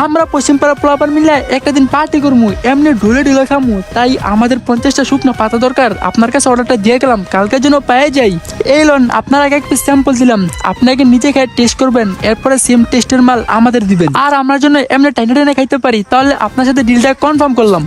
আমরা পশ্চিম পাড়া প্লাবার মিলে একটা দিন পার্টি করবো, এমনি ঢুলে ঢুলে খামু। তাই আমাদের 50টা শুকনো পাতা দরকার। আপনার কাছে অর্ডারটা দিয়ে গেলাম, কালকের জন্য পেয়ে যাই। এই লোন, আপনার আগে এক পিস স্যাম্পল দিলাম, আপনাকে নিজে খেয়ে টেস্ট করবেন, এরপরে সেম টেস্টের মাল আমাদের দিবেন। আর আমরা জন্য এমনি টাইনে টাইনে খাইতে পারি, তাহলে আপনার সাথে ডিলটা কনফার্ম করলাম।